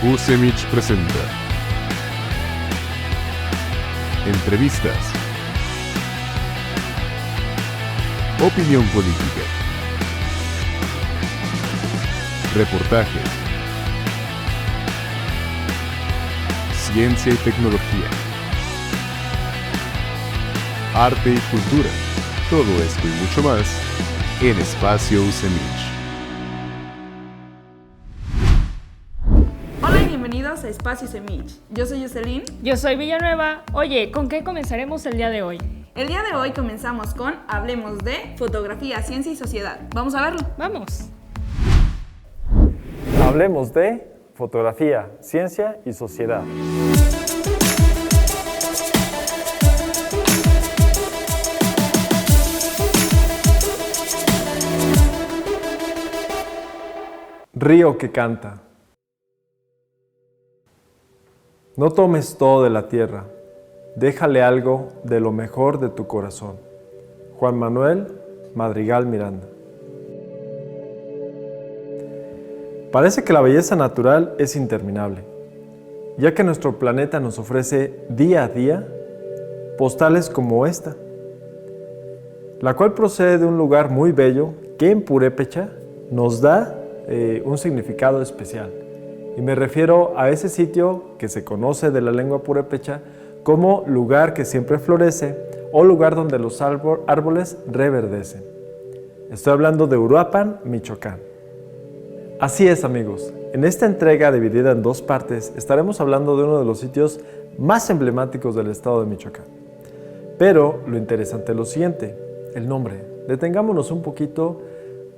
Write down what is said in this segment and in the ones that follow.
UCEMICH presenta entrevistas, opinión política, reportajes, ciencia y tecnología, arte y cultura, todo esto y mucho más en Espacio UCEMICH. Hola y bienvenidos a Espacio UCEMICH. Yo soy Jocelyn. Yo soy Villanueva. Oye, ¿con qué comenzaremos el día de hoy? El día de hoy comenzamos con Hablemos de Fotografía, Ciencia y Sociedad. Vamos a verlo. Vamos. Hablemos de fotografía, ciencia y sociedad. Río que canta. No tomes todo de la tierra, déjale algo de lo mejor de tu corazón. Juan Manuel Madrigal Miranda. Parece que la belleza natural es interminable, ya que nuestro planeta nos ofrece día a día postales como esta, la cual procede de un lugar muy bello que en purépecha nos da un significado especial. Y me refiero a ese sitio que se conoce de la lengua purépecha como lugar que siempre florece o lugar donde los árboles reverdecen. Estoy hablando de Uruapan, Michoacán. Así es, amigos, en esta entrega dividida en dos partes estaremos hablando de uno de los sitios más emblemáticos del estado de Michoacán. Pero lo interesante es lo siguiente, el nombre. Detengámonos un poquito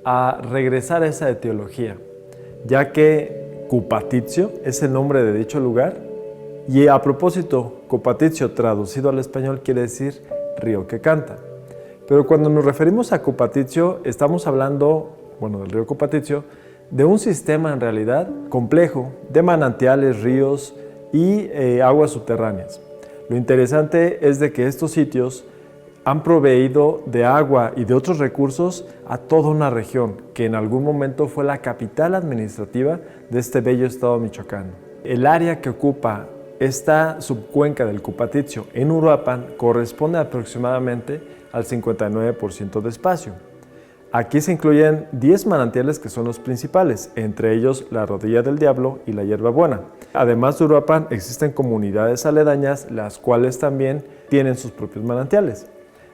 a regresar a esa etiología, ya que Cupatitcio es el nombre de dicho lugar y a propósito, Cupatitcio traducido al español quiere decir río que canta. Pero cuando nos referimos a Cupatitcio estamos hablando, del río Cupatitcio, de un sistema en realidad complejo de manantiales, ríos y aguas subterráneas. Lo interesante es de que estos sitios han proveído de agua y de otros recursos a toda una región que en algún momento fue la capital administrativa de este bello estado michoacano. El área que ocupa esta subcuenca del Cupatitcio en Uruapan corresponde aproximadamente al 59% de espacio. Aquí se incluyen 10 manantiales que son los principales, entre ellos la Rodilla del Diablo y la Hierbabuena. Además de Uruapan existen comunidades aledañas las cuales también tienen sus propios manantiales.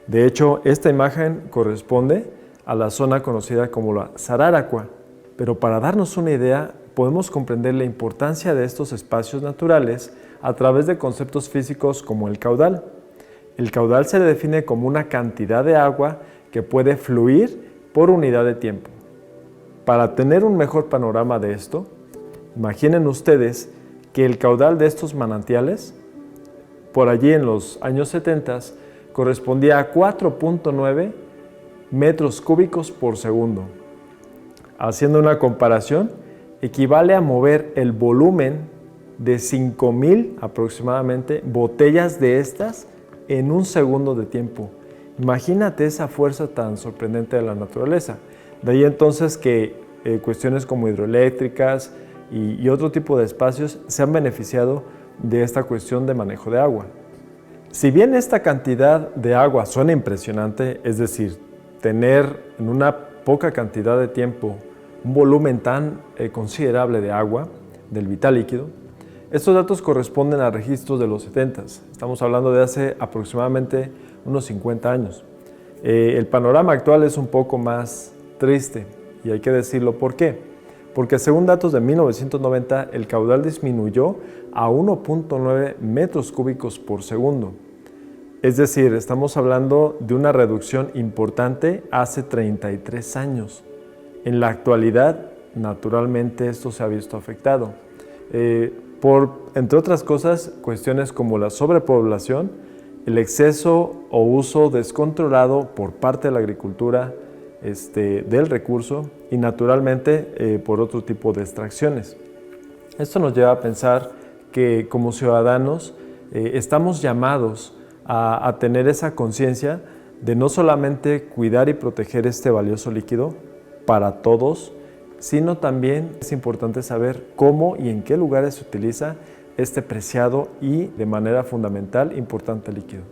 De hecho, esta imagen corresponde a la zona conocida como la Sararacua, pero para darnos una idea podemos comprender la importancia de estos espacios naturales a través de conceptos físicos como el caudal. El caudal se define como una cantidad de agua que puede fluir por unidad de tiempo. Para tener un mejor panorama de esto, imaginen ustedes que el caudal de estos manantiales, por allí en los años 70, correspondía a 4.9 metros cúbicos por segundo. Haciendo una comparación, equivale a mover el volumen de 5,000 aproximadamente botellas de estas en un segundo de tiempo. Imagínate esa fuerza tan sorprendente de la naturaleza. De ahí entonces que cuestiones como hidroeléctricas y otro tipo de espacios se han beneficiado de esta cuestión de manejo de agua. Si bien esta cantidad de agua suena impresionante, es decir, tener en una poca cantidad de tiempo un volumen tan considerable de agua, del vital líquido, estos datos corresponden a registros de los 70s. Estamos hablando de hace aproximadamente unos 50 años. El panorama actual es un poco más triste y hay que decirlo ¿por qué? Porque según datos de 1990 el caudal disminuyó a 1.9 metros cúbicos por segundo. Es decir, estamos hablando de una reducción importante hace 33 años. En la actualidad, naturalmente, esto se ha visto afectado por, entre otras cosas, cuestiones como la sobrepoblación, el exceso o uso descontrolado por parte de la agricultura del recurso y naturalmente por otro tipo de extracciones. Esto nos lleva a pensar que como ciudadanos estamos llamados a tener esa conciencia de no solamente cuidar y proteger este valioso líquido para todos sino también es importante saber cómo y en qué lugares se utiliza este preciado y, de manera fundamental, importante líquido.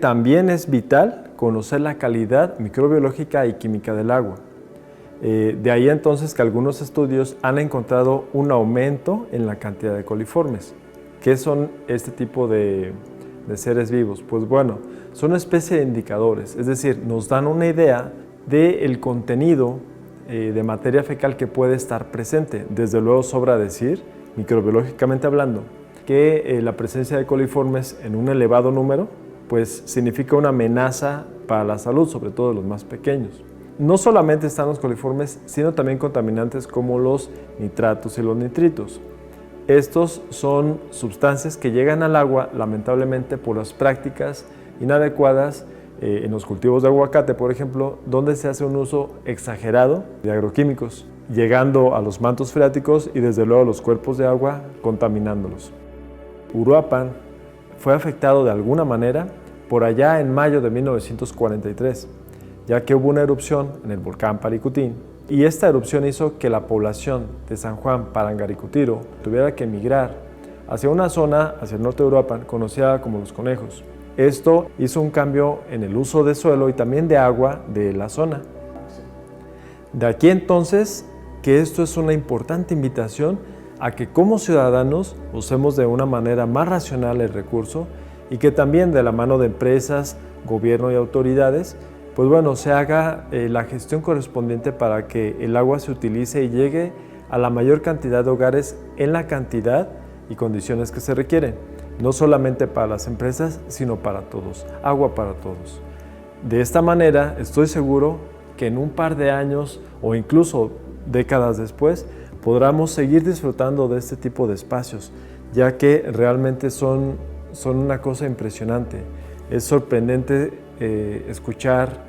También es vital conocer la calidad microbiológica y química del agua. De ahí entonces que algunos estudios han encontrado un aumento en la cantidad de coliformes. ¿Qué son este tipo de seres vivos? Pues bueno, son una especie de indicadores, es decir, nos dan una idea del contenido de materia fecal que puede estar presente. Desde luego sobra decir, microbiológicamente hablando, que la presencia de coliformes en un elevado número pues significa una amenaza para la salud, sobre todo de los más pequeños. No solamente están los coliformes, sino también contaminantes como los nitratos y los nitritos. Estos son sustancias que llegan al agua, lamentablemente, por las prácticas inadecuadas en los cultivos de aguacate, por ejemplo, donde se hace un uso exagerado de agroquímicos, llegando a los mantos freáticos y desde luego a los cuerpos de agua, contaminándolos. Uruapan fue afectado de alguna manera por allá en mayo de 1943, ya que hubo una erupción en el volcán Paricutín, y esta erupción hizo que la población de San Juan Parangaricutiro tuviera que emigrar hacia una zona, hacia el norte de Uruapan, conocida como Los Conejos. Esto hizo un cambio en el uso de suelo y también de agua de la zona. De aquí entonces que esto es una importante invitación a que como ciudadanos usemos de una manera más racional el recurso y que también de la mano de empresas, gobierno y autoridades, pues bueno, se haga la gestión correspondiente para que el agua se utilice y llegue a la mayor cantidad de hogares en la cantidad y condiciones que se requieren. No solamente para las empresas, sino para todos. Agua para todos. De esta manera, estoy seguro que en un par de años o incluso décadas después, podamos seguir disfrutando de este tipo de espacios, ya que realmente son una cosa impresionante. Es sorprendente escuchar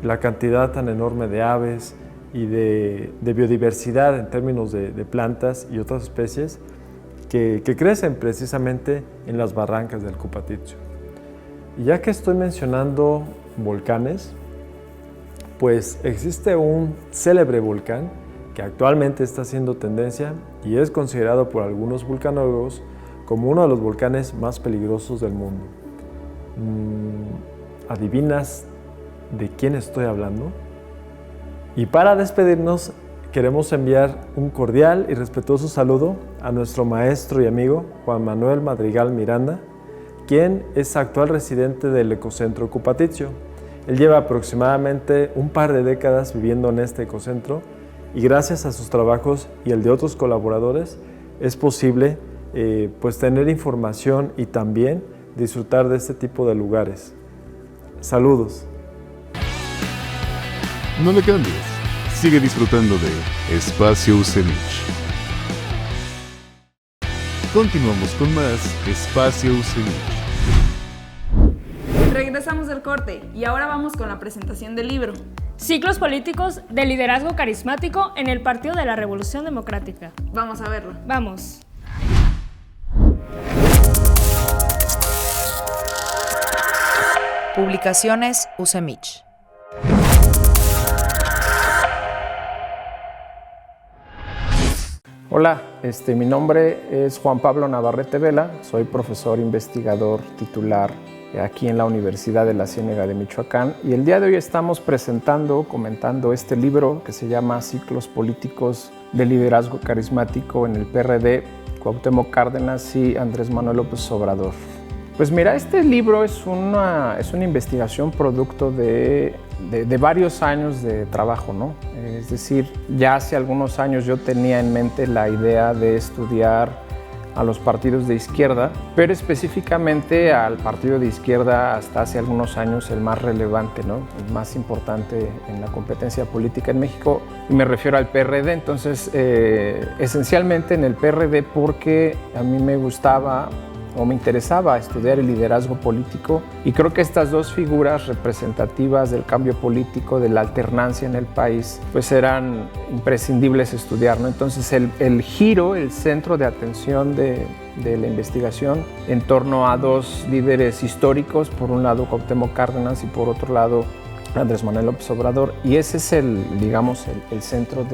la cantidad tan enorme de aves y de biodiversidad en términos de plantas y otras especies que crecen precisamente en las barrancas del Cupatitcio. Y ya que estoy mencionando volcanes, pues existe un célebre volcán que actualmente está haciendo tendencia y es considerado por algunos vulcanólogos como uno de los volcanes más peligrosos del mundo. ¿Adivinas de quién estoy hablando? Y para despedirnos, queremos enviar un cordial y respetuoso saludo a nuestro maestro y amigo Juan Manuel Madrigal Miranda, quien es actual residente del Ecocentro Cupatitcio. Él lleva aproximadamente un par de décadas viviendo en este ecocentro y gracias a sus trabajos y el de otros colaboradores es posible pues tener información y también disfrutar de este tipo de lugares. Saludos. No le cambies. Sigue disfrutando de Espacio UCEMICH. Continuamos con más Espacio UCEMICH. Regresamos del corte y ahora vamos con la presentación del libro. Ciclos políticos de liderazgo carismático en el Partido de la Revolución Democrática. Vamos a verlo. Vamos. Publicaciones UCEMICH. Hola, mi nombre es Juan Pablo Navarrete Vela, soy profesor investigador titular aquí en la Universidad de la Ciénega de Michoacán y el día de hoy estamos comentando este libro que se llama Ciclos políticos de liderazgo carismático en el PRD, Cuauhtémoc Cárdenas y Andrés Manuel López Obrador. Pues mira, este libro es una investigación producto de varios años de trabajo, ¿no? Es decir, ya hace algunos años yo tenía en mente la idea de estudiar a los partidos de izquierda, pero específicamente al partido de izquierda hasta hace algunos años el más relevante, ¿no? El más importante en la competencia política en México, y me refiero al PRD. Entonces, esencialmente en el PRD porque a mí me gustaba o me interesaba estudiar el liderazgo político y creo que estas dos figuras representativas del cambio político, de la alternancia en el país, pues eran imprescindibles estudiar, ¿no? Entonces el giro, el centro de atención de la investigación en torno a dos líderes históricos, por un lado Cuauhtémoc Cárdenas y por otro lado Andrés Manuel López Obrador, y ese es el centro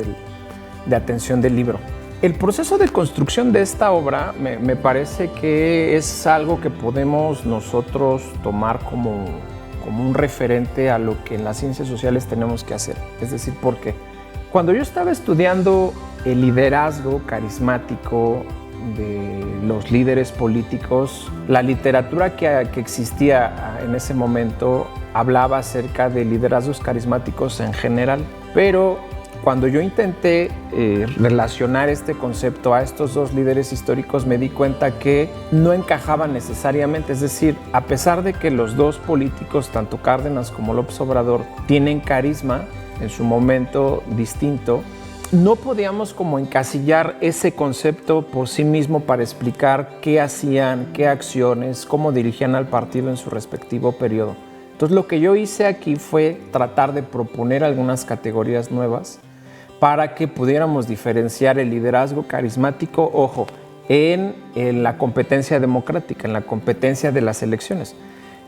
de atención del libro. El proceso de construcción de esta obra me parece que es algo que podemos nosotros tomar como un referente a lo que en las ciencias sociales tenemos que hacer. Es decir, porque cuando yo estaba estudiando el liderazgo carismático de los líderes políticos, la literatura que existía en ese momento hablaba acerca de liderazgos carismáticos en general, pero cuando yo intenté relacionar este concepto a estos dos líderes históricos, me di cuenta que no encajaban necesariamente. Es decir, a pesar de que los dos políticos, tanto Cárdenas como López Obrador, tienen carisma en su momento distinto, no podíamos como encasillar ese concepto por sí mismo para explicar qué hacían, qué acciones, cómo dirigían al partido en su respectivo periodo. Entonces, lo que yo hice aquí fue tratar de proponer algunas categorías nuevas para que pudiéramos diferenciar el liderazgo carismático, ojo, en la competencia democrática, en la competencia de las elecciones.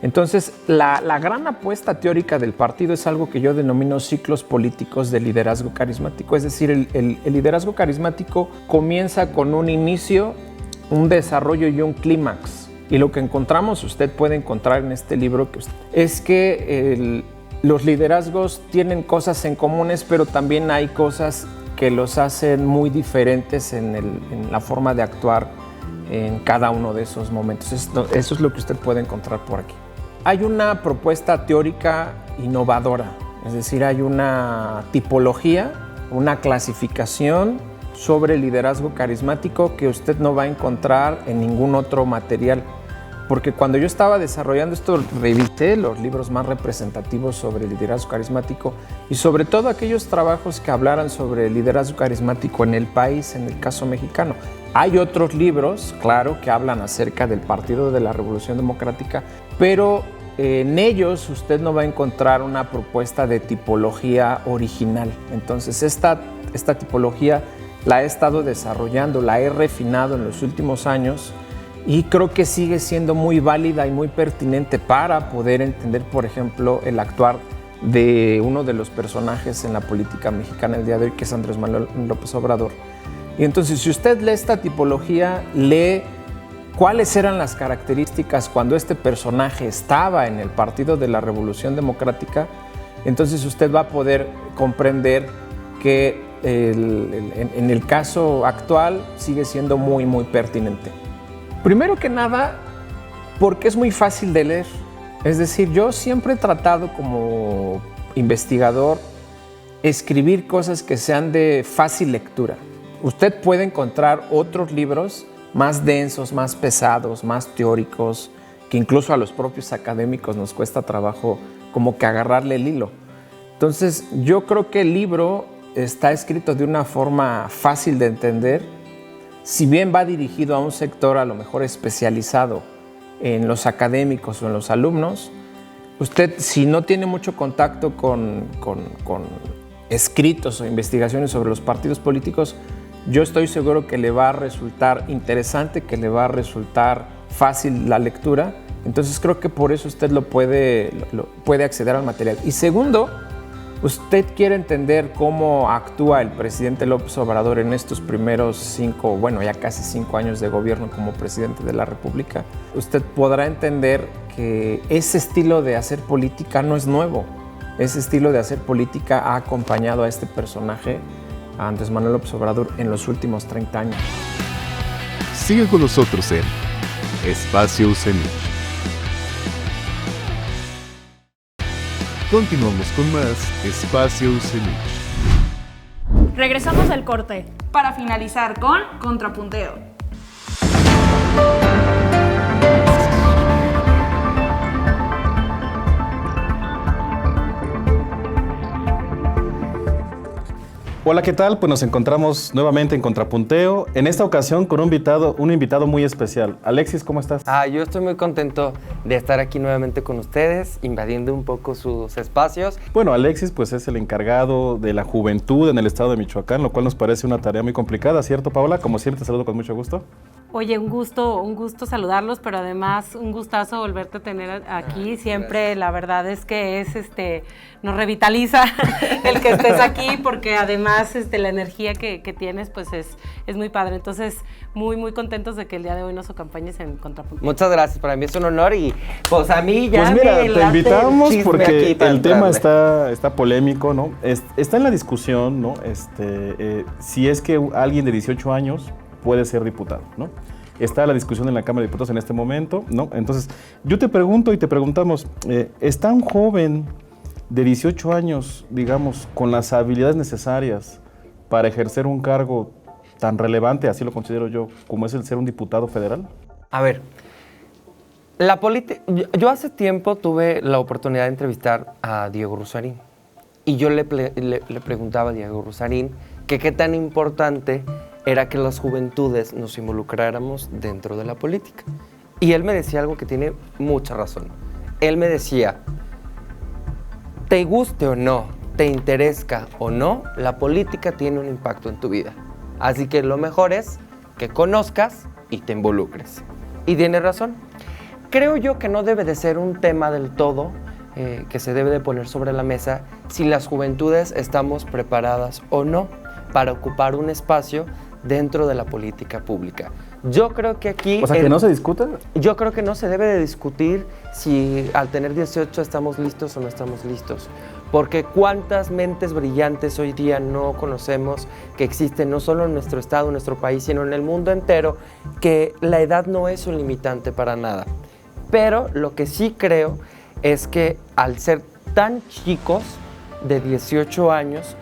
Entonces, la gran apuesta teórica del partido es algo que yo denomino ciclos políticos de liderazgo carismático. Es decir, el liderazgo carismático comienza con un inicio, un desarrollo y un clímax. Y lo que encontramos, usted puede encontrar en este libro, es que los liderazgos tienen cosas en comunes, pero también hay cosas que los hacen muy diferentes en la forma de actuar en cada uno de esos momentos. Eso es lo que usted puede encontrar por aquí. Hay una propuesta teórica innovadora, es decir, hay una tipología, una clasificación sobre el liderazgo carismático que usted no va a encontrar en ningún otro material. Porque cuando yo estaba desarrollando esto, revisé los libros más representativos sobre el liderazgo carismático y sobre todo aquellos trabajos que hablaran sobre el liderazgo carismático en el país, en el caso mexicano. Hay otros libros, claro, que hablan acerca del Partido de la Revolución Democrática, pero en ellos usted no va a encontrar una propuesta de tipología original. Entonces, esta tipología la he estado desarrollando, la he refinado en los últimos años, y creo que sigue siendo muy válida y muy pertinente para poder entender, por ejemplo, el actuar de uno de los personajes en la política mexicana el día de hoy, que es Andrés Manuel López Obrador. Y entonces, si usted lee esta tipología, lee cuáles eran las características cuando este personaje estaba en el Partido de la Revolución Democrática, entonces usted va a poder comprender que en el caso actual sigue siendo muy, muy pertinente. Primero que nada, porque es muy fácil de leer. Es decir, yo siempre he tratado como investigador escribir cosas que sean de fácil lectura. Usted puede encontrar otros libros más densos, más pesados, más teóricos, que incluso a los propios académicos nos cuesta trabajo como que agarrarle el hilo. Entonces, yo creo que el libro está escrito de una forma fácil de entender. Si bien va dirigido a un sector a lo mejor especializado en los académicos o en los alumnos, usted, si no tiene mucho contacto con escritos o investigaciones sobre los partidos políticos, yo estoy seguro que le va a resultar interesante, que le va a resultar fácil la lectura. Entonces creo que por eso usted puede acceder al material. Y segundo, usted quiere entender cómo actúa el presidente López Obrador en estos primeros ya casi 5 años de gobierno como presidente de la República. Usted podrá entender que ese estilo de hacer política no es nuevo. Ese estilo de hacer política ha acompañado a este personaje, a Andrés Manuel López Obrador, en los últimos 30 años. Sigue con nosotros en Espacio UCEMIC. Continuamos con más Espacio UCEMIC. Regresamos del corte. Para finalizar con Contrapunteo. Hola, ¿qué tal? Pues nos encontramos nuevamente en Contrapunteo, en esta ocasión con un invitado muy especial. Alexis, ¿cómo estás? Yo estoy muy contento de estar aquí nuevamente con ustedes, invadiendo un poco sus espacios. Bueno, Alexis pues es el encargado de la juventud en el estado de Michoacán, lo cual nos parece una tarea muy complicada, ¿cierto, Paola? Como siempre, te saludo con mucho gusto. Oye, un gusto saludarlos, pero además un gustazo volverte a tener aquí. Siempre, la verdad es que nos revitaliza el que estés aquí, porque además la energía que tienes pues es muy padre. Entonces, muy, muy contentos de que el día de hoy nos acompañes en Contrapunto. Muchas gracias, para mí es un honor y pues a mí ya Pues mira, me te late invitamos el chisme porque aquí para el tema entrarle. está polémico, ¿no? Está en la discusión, ¿no? Si es que alguien de 18 años puede ser diputado, ¿no? Está la discusión en la Cámara de Diputados en este momento, ¿no? Entonces, yo te pregunto y te preguntamos, ¿está un joven de 18 años, digamos, con las habilidades necesarias para ejercer un cargo tan relevante, así lo considero yo, como es el ser un diputado federal? A ver, yo hace tiempo tuve la oportunidad de entrevistar a Diego Rusarín y yo le preguntaba a Diego Rusarín que qué tan importante era que las juventudes nos involucráramos dentro de la política. Y él me decía algo que tiene mucha razón. Él me decía, te guste o no, te interesa o no, la política tiene un impacto en tu vida. Así que lo mejor es que conozcas y te involucres. Y tiene razón. Creo yo que no debe de ser un tema del todo que se debe de poner sobre la mesa si las juventudes estamos preparadas o no para ocupar un espacio dentro de la política pública. Yo creo que aquí... O sea, ¿que no se discuta? Yo creo que no se debe de discutir si al tener 18 estamos listos o no estamos listos. Porque cuántas mentes brillantes hoy día no conocemos que existen no solo en nuestro estado, en nuestro país, sino en el mundo entero, que la edad no es un limitante para nada. Pero lo que sí creo es que al ser tan chicos, de 18 años,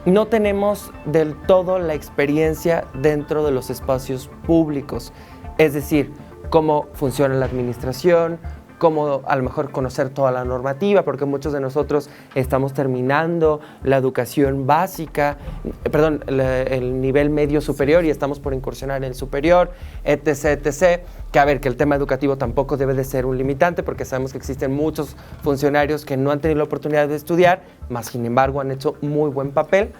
no tenemos del todo la experiencia dentro de los espacios públicos. Es decir, cómo funciona la administración, cómo a lo mejor conocer toda la normativa, porque muchos de nosotros estamos terminando la educación básica, el nivel medio superior y estamos por incursionar en el superior, etc., etc., que a ver, que el tema educativo tampoco debe de ser un limitante, porque sabemos que existen muchos funcionarios que no han tenido la oportunidad de estudiar, más sin embargo han hecho muy buen papel,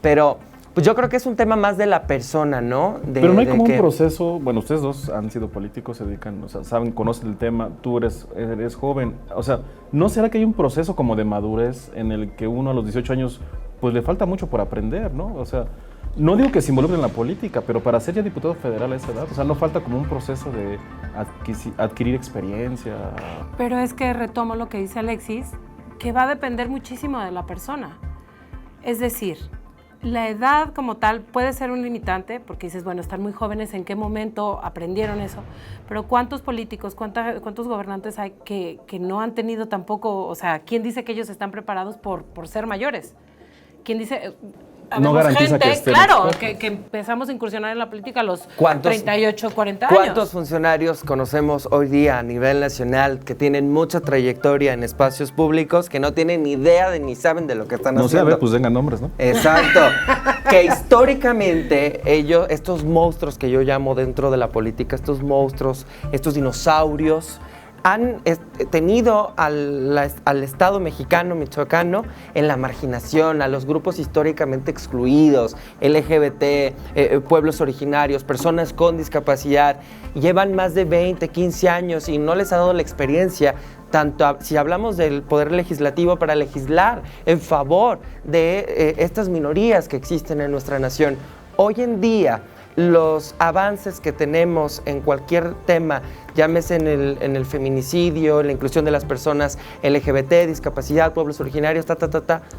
pero pues yo creo que es un tema más de la persona, ¿no? Pero no hay como un proceso, bueno, ustedes dos han sido políticos, se dedican, o sea, saben, conocen el tema, tú eres joven, o sea, ¿no será que hay un proceso como de madurez en el que uno a los 18 años, pues le falta mucho por aprender, ¿no? O sea, no digo que se involucre en la política, pero para ser ya diputado federal a esa edad, o sea, no falta como un proceso de adquirir experiencia. Pero es que retomo lo que dice Alexis, que va a depender muchísimo de la persona. Es decir, la edad como tal puede ser un limitante, porque dices, bueno, están muy jóvenes, ¿en qué momento aprendieron eso? Pero ¿cuántos políticos, cuántos gobernantes hay que no han tenido tampoco, o sea, ¿quién dice que ellos están preparados por ser mayores? ¿Quién dice...? No garantiza gente, que estén claro, que empezamos a incursionar en la política a los 38, 40 años. ¿Cuántos funcionarios conocemos hoy día a nivel nacional que tienen mucha trayectoria en espacios públicos que no tienen ni idea ni saben de lo que están haciendo? No sé, a ver, pues vengan nombres, ¿no? Exacto. Que históricamente estos monstruos que yo llamo dentro de la política, estos monstruos, estos dinosaurios, han tenido al Estado mexicano, michoacano, en la marginación, a los grupos históricamente excluidos, LGBT, pueblos originarios, personas con discapacidad. Llevan más de 20, 15 años y no les ha dado la experiencia, tanto si hablamos del poder legislativo, para legislar en favor de estas minorías que existen en nuestra nación. Hoy en día, los avances que tenemos en cualquier tema, llámese en el feminicidio, en la inclusión de las personas LGBT, discapacidad, pueblos originarios,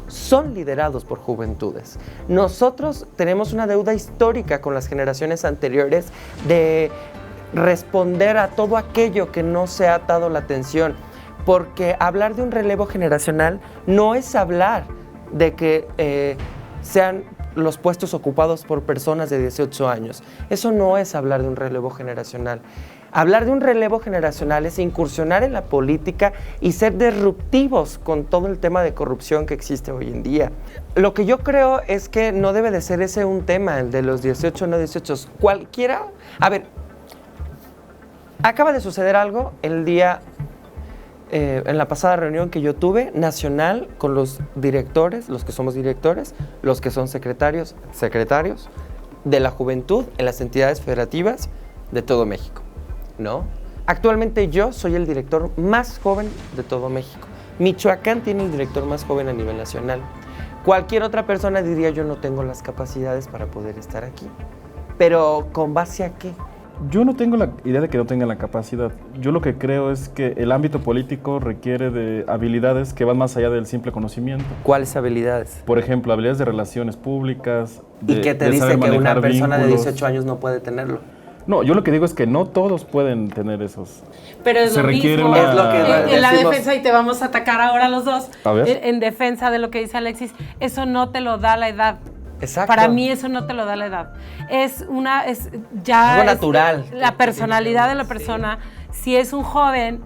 son liderados por juventudes. Nosotros tenemos una deuda histórica con las generaciones anteriores de responder a todo aquello que no se ha dado la atención, porque hablar de un relevo generacional no es hablar de que sean los puestos ocupados por personas de 18 años. Eso no es hablar de un relevo generacional. Hablar de un relevo generacional es incursionar en la política y ser disruptivos con todo el tema de corrupción que existe hoy en día. Lo que yo creo es que no debe de ser ese un tema, el de los 18 o no 18. Cualquiera... A ver, acaba de suceder algo el día... en la pasada reunión que yo tuve, nacional, con los directores, los que somos directores, los que son secretarios de la juventud en las entidades federativas, de todo México, ¿no? Actualmente yo soy el director más joven de todo México. Michoacán tiene el director más joven a nivel nacional. Cualquier otra persona diría yo no tengo las capacidades para poder estar aquí. Pero ¿con base a qué? Yo no tengo la idea de que no tengan la capacidad. Yo lo que creo es que el ámbito político requiere de habilidades que van más allá del simple conocimiento. ¿Cuáles habilidades? Por ejemplo, habilidades de relaciones públicas. ¿Y qué te dice que una persona de 18 años no puede tenerlo? No, yo lo que digo es que no todos pueden tener esos. Pero es Se lo requiere mismo. una- Es lo que En la decimos. defensa, y te vamos a atacar ahora los dos, A ver. en defensa de lo que dice Alexis, eso no te lo da la edad. Exacto. Para mí eso no te lo da la edad. Es ya Algo natural. La personalidad de la persona. Si es un joven,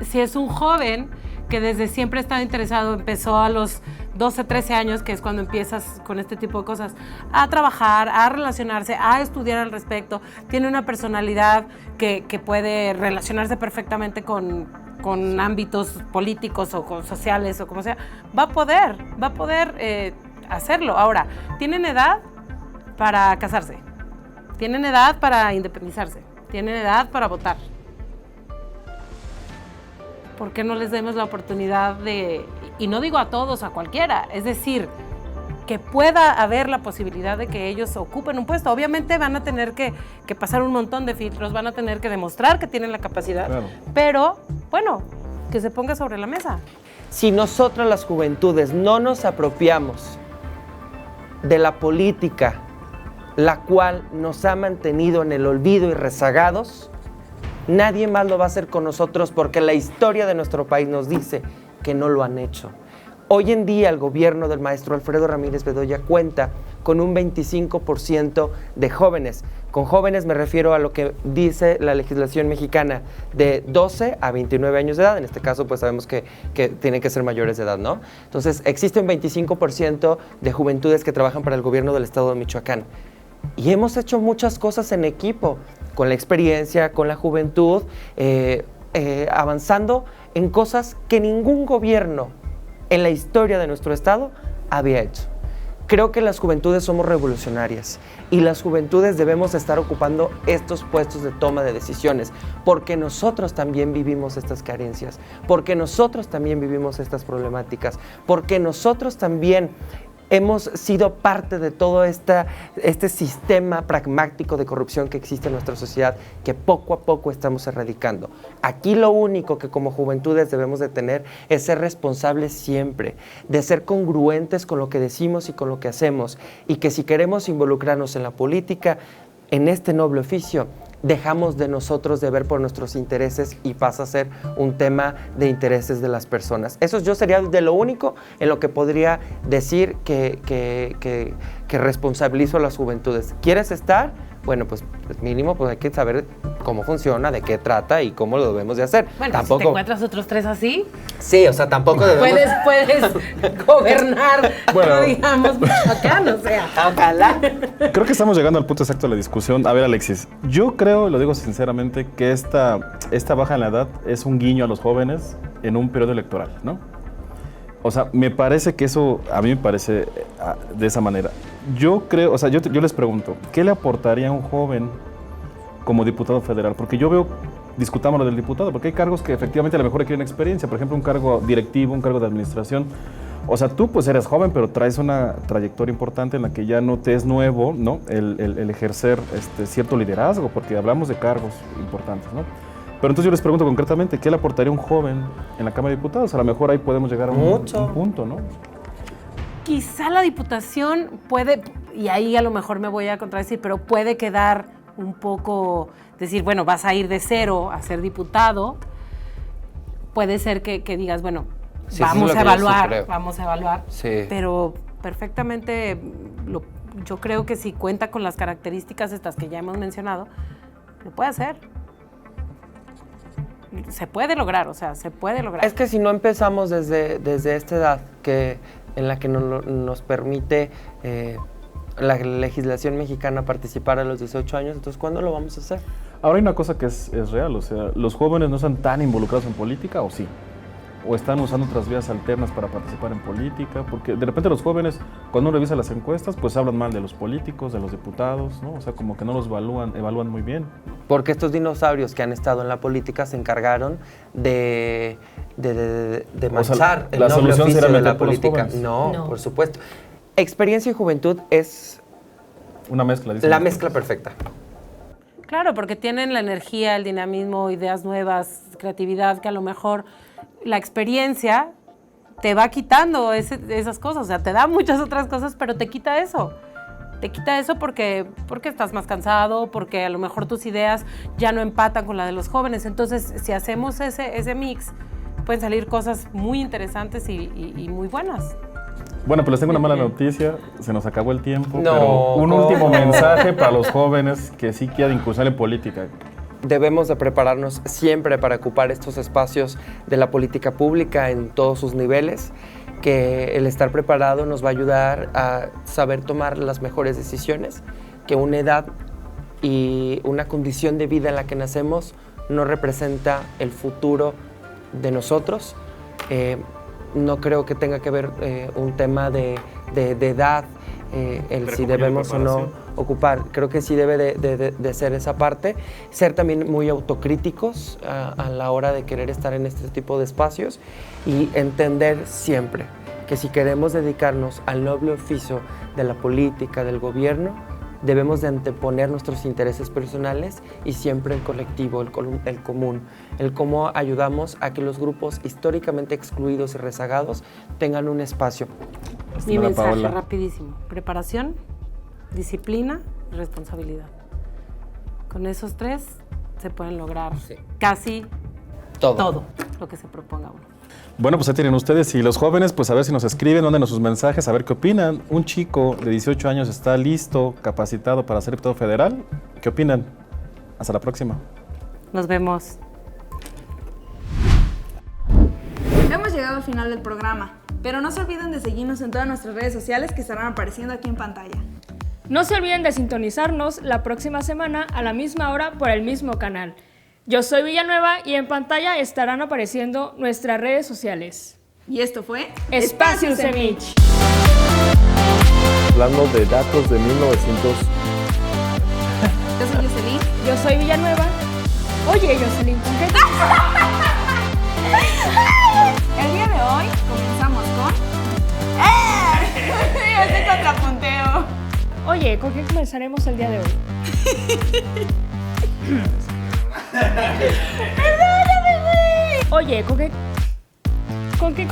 si es un joven que desde siempre ha estado interesado, empezó a los 12, 13 años, que es cuando empiezas con este tipo de cosas, a trabajar, a relacionarse, a estudiar al respecto, tiene una personalidad que puede relacionarse perfectamente con ámbitos políticos o con sociales o como sea, va a poder hacerlo. Ahora, tienen edad para casarse, tienen edad para independizarse, tienen edad para votar. ¿Por qué no les demos la oportunidad de, y no digo a todos, a cualquiera, es decir, que pueda haber la posibilidad de que ellos ocupen un puesto? Obviamente van a tener que pasar un montón de filtros, van a tener que demostrar que tienen la capacidad, Claro. pero bueno, que se ponga sobre la mesa. Si nosotros las juventudes no nos apropiamos de la política, la cual nos ha mantenido en el olvido y rezagados, nadie más lo va a hacer con nosotros, porque la historia de nuestro país nos dice que no lo han hecho. Hoy en día el gobierno del maestro Alfredo Ramírez Bedoya cuenta con un 25% de jóvenes. Con jóvenes me refiero a lo que dice la legislación mexicana, de 12 a 29 años de edad. En este caso, pues sabemos que tienen que ser mayores de edad, ¿no? Entonces, existe un 25% de juventudes que trabajan para el gobierno del estado de Michoacán. Y hemos hecho muchas cosas en equipo, con la experiencia, con la juventud, avanzando en cosas que ningún gobierno en la historia de nuestro estado había hecho. Creo que las juventudes somos revolucionarias y las juventudes debemos estar ocupando estos puestos de toma de decisiones, porque nosotros también vivimos estas carencias, porque nosotros también vivimos estas problemáticas, porque nosotros también hemos sido parte de todo este sistema pragmático de corrupción que existe en nuestra sociedad, que poco a poco estamos erradicando. Aquí lo único que como juventudes debemos de tener es ser responsables siempre, de ser congruentes con lo que decimos y con lo que hacemos, y que si queremos involucrarnos en la política, en este noble oficio, dejamos de nosotros de ver por nuestros intereses y pasa a ser un tema de intereses de las personas. Eso yo sería de lo único en lo que podría decir que responsabilizo a las juventudes. ¿Quieres estar? Bueno, pues mínimo pues hay que saber cómo funciona, de qué trata y cómo lo debemos de hacer. Bueno, Tampoco, si te encuentras otros 3 así, sí, o sea, tampoco debemos... puedes gobernar, Bueno. no digamos, Michoacán, o sea. Ojalá. Creo que estamos llegando al punto exacto de la discusión. A ver, Alexis, yo creo, lo digo sinceramente, que esta baja en la edad es un guiño a los jóvenes en un periodo electoral, ¿no? O sea, me parece que eso, a mí me parece de esa manera. Yo creo, o sea, yo les pregunto, ¿qué le aportaría a un joven como diputado federal? Porque yo veo, discutamos lo del diputado, porque hay cargos que efectivamente a lo mejor requieren experiencia, por ejemplo, un cargo directivo, un cargo de administración. O sea, tú pues eres joven, pero traes una trayectoria importante en la que ya no te es nuevo, ¿no? El ejercer cierto liderazgo, porque hablamos de cargos importantes, ¿no? Pero entonces yo les pregunto concretamente, ¿qué le aportaría un joven en la Cámara de Diputados? A lo mejor ahí podemos llegar a un punto, ¿no? Quizá la diputación puede, y ahí a lo mejor me voy a contradecir, pero puede quedar un poco, decir, bueno, vas a ir de cero a ser diputado. Puede ser que digas, bueno, Sí, vamos eso es a lo que yo sí evaluar, creo. vamos a evaluar. Sí. Pero perfectamente, yo creo que si cuenta con las características estas que ya hemos mencionado, lo puede hacer. Se puede lograr, o sea, se puede lograr. Es que si no empezamos desde esta edad en la que nos permite la legislación mexicana participar a los 18 años, entonces ¿cuándo lo vamos a hacer? Ahora hay una cosa que es real, o sea, los jóvenes no están tan involucrados en política, ¿o sí? ¿O están usando otras vías alternas para participar en política? Porque de repente los jóvenes, cuando uno revisa las encuestas, pues hablan mal de los políticos, de los diputados, ¿no? O sea, como que no los evalúan muy bien. porque estos dinosaurios que han estado en la política se encargaron de manchar el la noble solución oficio será de la meter por los política. jóvenes. No, por supuesto. Experiencia y juventud es Una mezcla, dice. la mezcla perfecta. Claro, porque tienen la energía, el dinamismo, ideas nuevas, creatividad, que a lo mejor la experiencia te va quitando esas cosas, o sea, te da muchas otras cosas, pero te quita eso. Te quita eso porque estás más cansado, porque a lo mejor tus ideas ya no empatan con la de los jóvenes. Entonces, si hacemos ese mix, pueden salir cosas muy interesantes y muy buenas. Bueno, pues les tengo una mala noticia, se nos acabó el tiempo, No, pero un ¿cómo? último mensaje para los jóvenes que sí quieran incursionar en política. Debemos de prepararnos siempre para ocupar estos espacios de la política pública en todos sus niveles, que el estar preparado nos va a ayudar a saber tomar las mejores decisiones, que una edad y una condición de vida en la que nacemos no representa el futuro de nosotros. No creo que tenga que ver un tema de edad, el si debemos o no ocupar. Creo que sí debe de ser esa parte. Ser también muy autocríticos a la hora de querer estar en este tipo de espacios y entender siempre que si queremos dedicarnos al noble oficio de la política, del gobierno, debemos de anteponer nuestros intereses personales y siempre el colectivo, el común, el cómo ayudamos a que los grupos históricamente excluidos y rezagados tengan un espacio. Mi Estimada mensaje Paola. rapidísimo. Preparación, disciplina y responsabilidad. Con esos tres se pueden lograr casi todo lo que se proponga uno. Bueno, pues ahí tienen ustedes y los jóvenes, pues a ver si nos escriben, mándenos sus mensajes, a ver qué opinan. Un chico de 18 años está listo, capacitado para ser diputado federal. ¿Qué opinan? Hasta la próxima. Nos vemos. Hemos llegado al final del programa, pero no se olviden de seguirnos en todas nuestras redes sociales que estarán apareciendo aquí en pantalla. No se olviden de sintonizarnos la próxima semana a la misma hora por el mismo canal. Yo soy Villanueva y en pantalla estarán apareciendo nuestras redes sociales. Y esto fue Espacio Semich. Hablando de datos de 1900. Yo soy Jocelyn. Yo soy Villanueva. Oye, Jocelyn, ¿con qué? El día de hoy comenzamos con... Este contrapunteo. Oye, ¿con qué comenzaremos el día de hoy? Oye, ¿con qué?